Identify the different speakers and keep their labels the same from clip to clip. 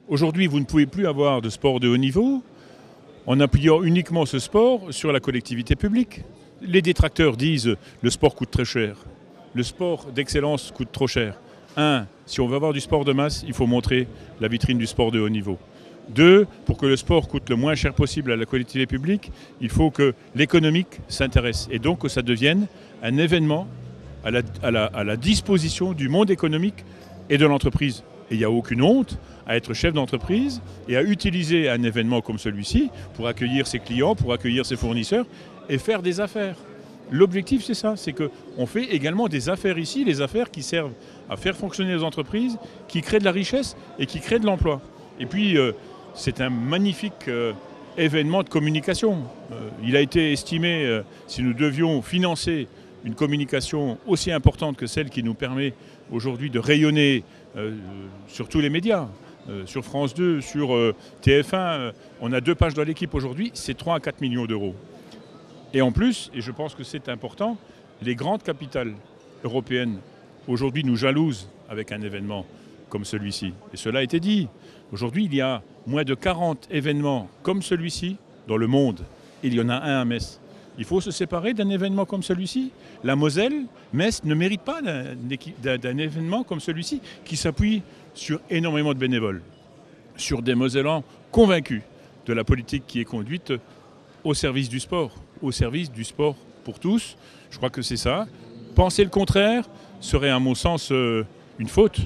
Speaker 1: Aujourd'hui, vous ne pouvez plus avoir de sport de haut niveau en appuyant uniquement ce sport sur la collectivité publique. Les détracteurs disent le sport coûte très cher. Le sport d'excellence coûte trop cher. Si on veut avoir du sport de masse, il faut montrer la vitrine du sport de haut niveau. 2, pour que le sport coûte le moins cher possible à la collectivité publique, il faut que l'économique s'intéresse et donc que ça devienne un événement à la disposition du monde économique et de l'entreprise. Et il n'y a aucune honte à être chef d'entreprise et à utiliser un événement comme celui-ci pour accueillir ses clients, pour accueillir ses fournisseurs et faire des affaires. L'objectif, c'est ça, c'est qu'on fait également des affaires ici, les affaires qui servent à faire fonctionner les entreprises, qui créent de la richesse et qui créent de l'emploi. Et puis, c'est un magnifique événement de communication. Il a été estimé, si nous devions financer une communication aussi importante que celle qui nous permet aujourd'hui de rayonner sur tous les médias, sur France 2, sur TF1, on a 2 pages dans l'équipe aujourd'hui, c'est 3 à 4 millions d'euros. Et en plus, et je pense que c'est important, les grandes capitales européennes aujourd'hui nous jalousent avec un événement comme celui-ci. Et cela a été dit. Aujourd'hui, il y a moins de 40 événements comme celui-ci dans le monde. Il y en a un à Metz. Il faut se séparer d'un événement comme celui-ci. La Moselle, Metz ne mérite pas d'un événement comme celui-ci qui s'appuie sur énormément de bénévoles, sur des Mosellans convaincus de la politique qui est conduite au service du sport pour tous. Je crois que c'est ça. Penser le contraire serait à mon sens une faute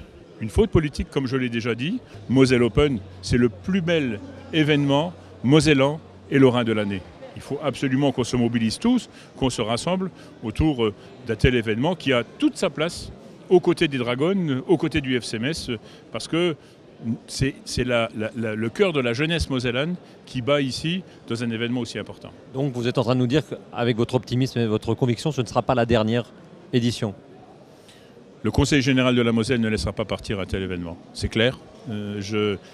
Speaker 1: politique, comme je l'ai déjà dit. Moselle Open, c'est le plus bel événement mosellan et lorrain de l'année. Il faut absolument qu'on se mobilise tous, qu'on se rassemble autour d'un tel événement qui a toute sa place aux côtés des Dragons, aux côtés du FC Metz, parce que c'est le cœur de la jeunesse mosellane qui bat ici dans un événement aussi important.
Speaker 2: Donc vous êtes en train de nous dire qu'avec votre optimisme et votre conviction, ce ne sera pas la dernière édition?
Speaker 1: Le Conseil général de la Moselle ne laissera pas partir un tel événement, c'est clair.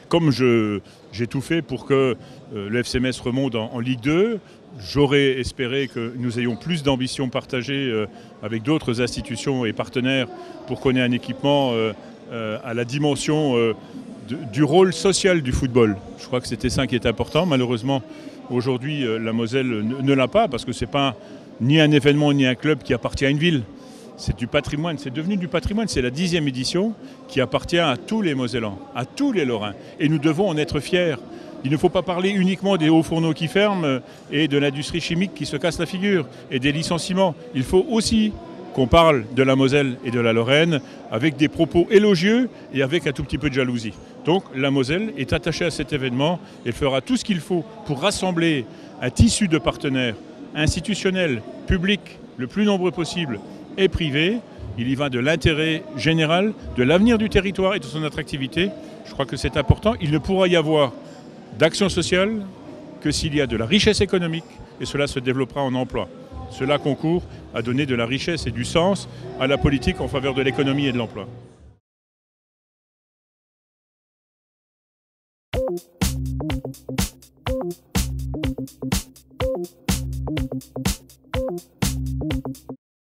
Speaker 1: Comme j'ai tout fait pour que le FC Metz remonte en Ligue 2, j'aurais espéré que nous ayons plus d'ambition partagée avec d'autres institutions et partenaires pour qu'on ait un équipement à la dimension du rôle social du football. Je crois que c'était ça qui est important. Malheureusement, aujourd'hui, la Moselle ne l'a pas parce que ce n'est pas ni un événement ni un club qui appartient à une ville. C'est du patrimoine, c'est devenu du patrimoine. C'est la 10e édition qui appartient à tous les Mosellans, à tous les Lorrains. Et nous devons en être fiers. Il ne faut pas parler uniquement des hauts fourneaux qui ferment et de l'industrie chimique qui se casse la figure et des licenciements. Il faut aussi qu'on parle de la Moselle et de la Lorraine avec des propos élogieux et avec un tout petit peu de jalousie. Donc la Moselle est attachée à cet événement et fera tout ce qu'il faut pour rassembler un tissu de partenaires institutionnels, publics, le plus nombreux possible, et privé. Il y va de l'intérêt général, de l'avenir du territoire et de son attractivité. Je crois que c'est important. Il ne pourra y avoir d'action sociale que s'il y a de la richesse économique et cela se développera en emploi. Cela concourt à donner de la richesse et du sens à la politique en faveur de l'économie et de l'emploi.